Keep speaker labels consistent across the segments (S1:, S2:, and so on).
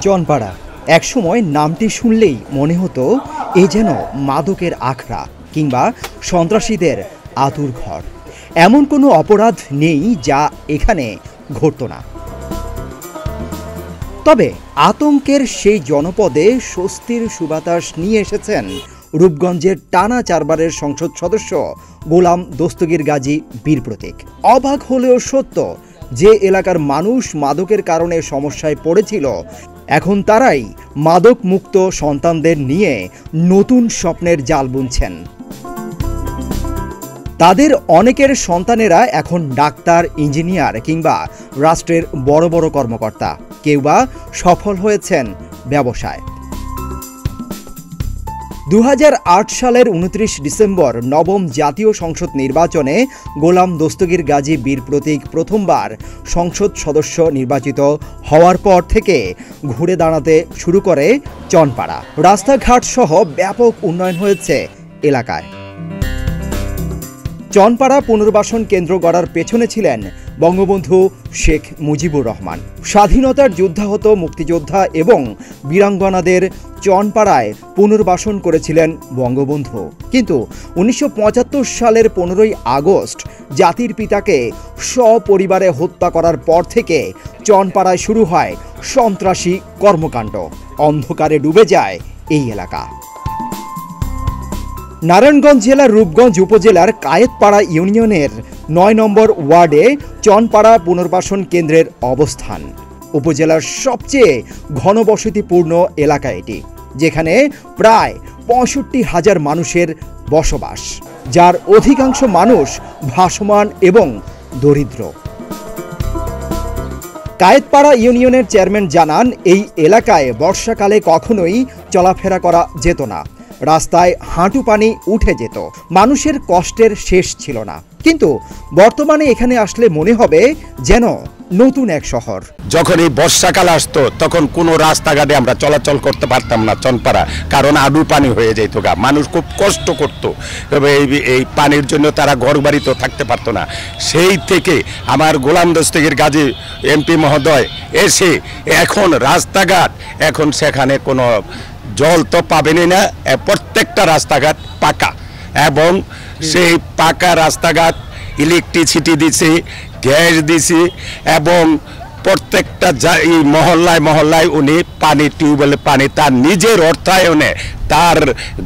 S1: চনপাড়া একসময় নামটি শুনলেই মনে হতো এ যেন মাদকের আখড়া কিংবা সন্ত্রাসীদের আতুর ঘর। এমন কোনো অপরাধ নেই যা এখানে ঘটত না। তবে আতঙ্কের সেই জনপদে স্বস্তির সুবাতাস নিয়ে এসেছেন রূপগঞ্জের টানা 4 বারের সংসদ সদস্য গোলাম দস্তগীর গাজী বীর প্রতীক। অবাক হলেও সত্য, যে এলাকার মানুষ মাদকের কারণে সমস্যায় পড়েছিল, এখন তারাই মাদক মুক্ত সন্তানদের নিয়ে নতুন স্বপ্নের জাল বুনছেন। তাদের অনেকের সন্তানেরা এখন ডাক্তার, ইঞ্জিনিয়ার কিংবা রাষ্ট্রের বড় বড় কর্মকর্তা, কেউ বা সফল হয়েছেন ব্যবসায়। 2008 সালের 29 ডিসেম্বর নবম জাতীয় সংসদ নির্বাচনে গোলাম দস্তগীর গাজী বীর প্রতীক প্রথমবার সংসদ সদস্য নির্বাচিত হওয়ার পর থেকে ঘুরে দাঁড়াতে শুরু করে চনপাড়া। রাস্তাঘাট সহ ব্যাপক উন্নয়ন হয়েছে এলাকায়। চনপাড়া পুনর্বাসন কেন্দ্র গড়ার পেছনে ছিলেন বঙ্গবন্ধু শেখ মুজিবুর রহমান। স্বাধীনতার যুদ্ধাহত মুক্তিযোদ্ধা এবং বীরাঙ্গনাদের চনপাড়ায় পুনর্বাসন করেছিলেন বঙ্গবন্ধু। কিন্তু 1975 সালের 15ই আগস্ট জাতির পিতাকে সপরিবারে হত্যা করার পর থেকে চনপাড়ায় শুরু হয় সন্ত্রাসী কর্মকাণ্ড। অন্ধকারে ডুবে যায় এই এলাকা। নারায়ণগঞ্জ জেলার রূপগঞ্জ উপজেলার কায়েতপাড়া ইউনিয়নের 9 নম্বর ওয়ার্ডে চনপাড়া পুনর্বাসন কেন্দ্রের অবস্থান। উপজেলার সবচেয়ে ঘনবসতিপূর্ণ এলাকা এটি, যেখানে প্রায় 65,000 মানুষের বসবাস, যার অধিকাংশ মানুষ ভাসমান এবং দরিদ্র। কায়েতপাড়া ইউনিয়নের চেয়ারম্যান জানান, এই এলাকায় বর্ষাকালে কখনোই চলাফেরা করা যেত না। রাস্তায় হাঁটু পানি উঠে যেত, মানুষের কষ্টের শেষ ছিল না। কিন্তু বর্তমানে এখানে আসলে মনে হবে যেন নতুন এক শহর।
S2: যখন এই বর্ষাকাল আসতো তখন কোনো রাস্তাঘাটে আমরা চলাচল করতে পারতাম না চনপাড়া, কারণ আডু পানি হয়ে যেত গা। মানুষ খুব কষ্ট করত, তবে এই পানির জন্য তারা ঘর বাড়িতেও থাকতে পারতো না। সেই থেকে আমার গোলাম দস্তগীর গাজী এমপি মহোদয় এসে এখন রাস্তাঘাট, এখন সেখানে কোনো জল তো পাবেনই না, প্রত্যেকটা রাস্তাঘাট পাকা, এবং সেই পাকা রাস্তাঘাট ইলেকট্রিসিটি দিছে, গ্যাস দিছে, এবং প্রত্যেকটা মহল্লায় মহল্লায় উনি পানি, টিউবওয়েলের পানি তার নিজের অর্থায়নে তার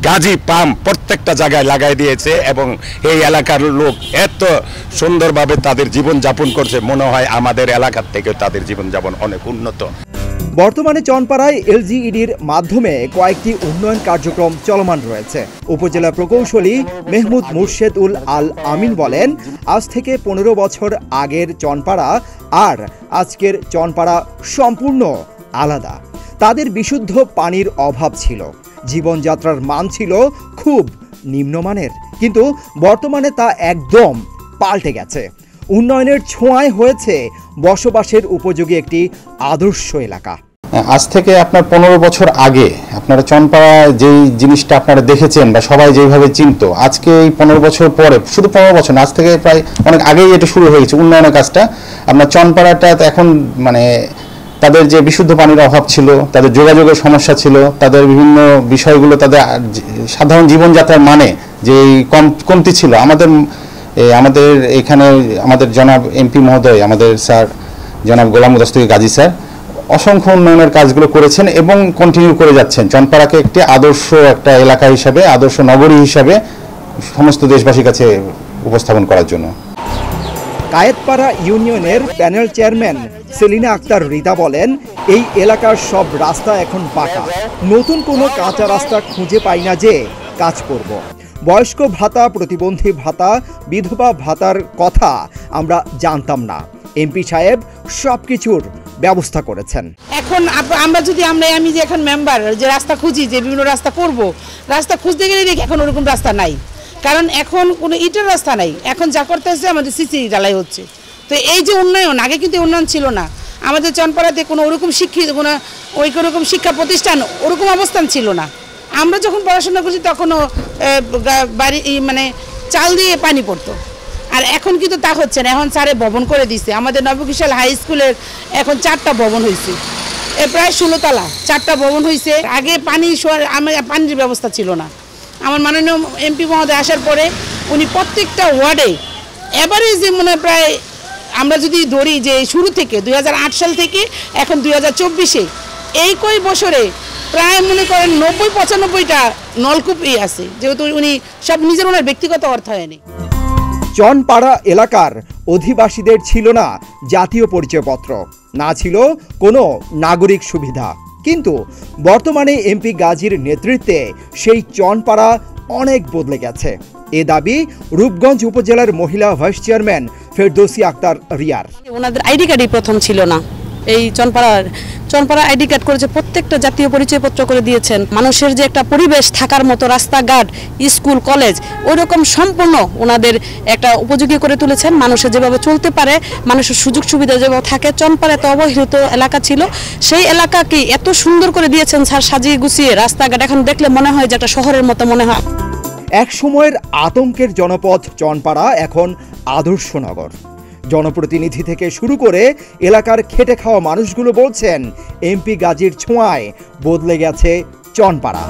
S2: গাজী পাম্প প্রত্যেকটা জায়গায় লাগাই দিয়েছে। এবং এই এলাকার লোক এত সুন্দরভাবে তাদের জীবনযাপন করছে, মনে হয় আমাদের এলাকার থেকে তাদের জীবনযাপন অনেক উন্নত।
S1: বর্তমানে চনপাড়ায় এলজিইডির মাধ্যমে কয়েকটি উন্নয়ন কার্যক্রম চলমান রয়েছে। উপজেলা প্রকৌশলী মেহমুদ মুর্শেদ উল আল আমিন বলেন, আজ থেকে 15 বছর আগের চনপাড়া আর আজকের চনপাড়া সম্পূর্ণ আলাদা। তাদের বিশুদ্ধ পানির অভাব ছিল, জীবনযাত্রার মান ছিল খুব নিম্নমানের, কিন্তু বর্তমানে তা একদম পাল্টে গেছে। উন্নয়নের ছোঁয়ায় হয়েছে বসবাসের উপযোগী একটি আদর্শ এলাকা।
S3: আজ থেকে আপনার 15 বছর আগে আপনারা চনপাড়া যেই জিনিসটা আপনারা দেখেছেন বা সবাই যেভাবে চিনতো, আজকে এই 15 বছর পরে, শুধু 15 বছর না, আজ থেকে প্রায় অনেক আগেই এটা শুরু হয়েছে উন্নয়নের কাজটা। আপনার চনপাড়াটা এখন মানে তাদের যে বিশুদ্ধ পানির অভাব ছিল, তাদের যোগাযোগের সমস্যা ছিল, তাদের বিভিন্ন বিষয়গুলো, তাদের সাধারণ জীবনযাত্রার মানে যে কমতি ছিল। আমাদের এখানে আমাদের জনাব এমপি মহোদয়, আমাদের স্যার জনাব গোলাম দস্তগীর গাজী স্যার অসংখ্য উন্নয়নের কাজগুলো করেছেন এবং কন্টিনিউ করে যাচ্ছেন। চনপাড়াকে একটি আদর্শ একটা এলাকা হিসাবে, আদর্শ নগরী হিসাবে সমস্ত দেশবাসীর কাছে উপস্থাপন করার জন্য।
S1: কায়েতপাড়া ইউনিয়নের প্যানেল চেয়ারম্যান সেলিনা আক্তার রিতা বলেন, এই এলাকার সব রাস্তা এখন পাকা, নতুন কোনো কাঁচা রাস্তা খুঁজে পাই না যে কাজ করব। বয়স্ক ভাতা, প্রতিবন্ধী ভাতা, বিধবা ভাতার কথা আমরা জানতাম না। এমপি সাহেব সবকিছুর ব্যবস্থা করেছেন।
S4: এখন আমি যে এখন মেম্বার, যে রাস্তা খুঁজি, যে বিভিন্ন রাস্তা করব, রাস্তা খুঁজতে গেলে দেখি এখন ওরকম রাস্তা নাই, কারণ এখন কোনো ইটের রাস্তা নাই। এখন যা করতে হচ্ছে আমাদের সিসি ঢালাই হচ্ছে। তো এই যে উন্নয়ন, আগে কিন্তু উন্নয়ন ছিল না আমাদের চনপাড়াতে, কোনো ওরকম ওরকম শিক্ষা প্রতিষ্ঠান, ওরকম অবস্থান ছিল না। আমরা যখন পড়াশোনা করছি তখনও বাড়ি মানে চাল দিয়ে পানি পড়তো, আর এখন কিন্তু তা হচ্ছে না। এখন স্যারে ভবন করে দিচ্ছে, আমাদের নবকিশাল হাই স্কুলের এখন 4টা ভবন হয়েছে, প্রায় 16 তলা, 4টা ভবন হয়েছে। আগে পানির ব্যবস্থা ছিল না। আমার মাননীয় এমপি মহোদয় আসার পরে উনি প্রত্যেকটা ওয়ার্ডে এভারেজে মনে প্রায় আমরা যদি ধরি যে শুরু থেকে 2008 সাল থেকে এখন 2024-এ এই কই বছরে প্রায় মনে করেন 90-95টা নলকূপই আছে, যেহেতু উনি সব নিজের ওনার ব্যক্তিগত অর্থায়নে।
S1: চনপাড়া এলাকার অধিবাসীদের ছিল না জাতীয় পরিচয়পত্র, না ছিল কোনো নাগরিক সুবিধা। কিন্তু বর্তমানে এমপি গাজীর নেতৃত্বে সেই চনপাড়া অনেক বদলে গেছে। এ দাবি রূপগঞ্জ উপজেলার মহিলা ভাইস চেয়ারম্যান ফেরদৌসী আক্তার রিয়ার।
S5: ওনাদের আইডি কার্ডই প্রথম ছিল না। এই চনপাড়া আইডি কার্ড করেছে, প্রত্যেকটা জাতীয় পরিচয়পত্র করে দিয়েছেন। মানুষের যে একটা পরিবেশ থাকার মতো, রাস্তাঘাট, স্কুল, কলেজ, ওইরকম সম্পূর্ণ ওনাদের একটা উপযোগী করে তুলেছেন। মানুষের যেভাবে চলতে পারে, মানুষের সুযোগ সুবিধা যেভাবে থাকে। চনপাড়া এত অবহেলিত এলাকা ছিল, সেই এলাকাকে এত সুন্দর করে দিয়েছেন স্যার, সাজিয়ে গুছিয়ে। রাস্তাঘাট এখন দেখলে মনে হয় যে একটা শহরের মতো মনে হয়।
S1: এক সময়ের আতঙ্কের জনপদ চনপাড়া এখন আদর্শ নগর। জনপ্রতিনিধি থেকে শুরু করে এলাকার খেটে খাওয়া মানুষগুলো বলছেন এমপি গাজীর ছোঁয়ায় বদলে গেছে চনপাড়া।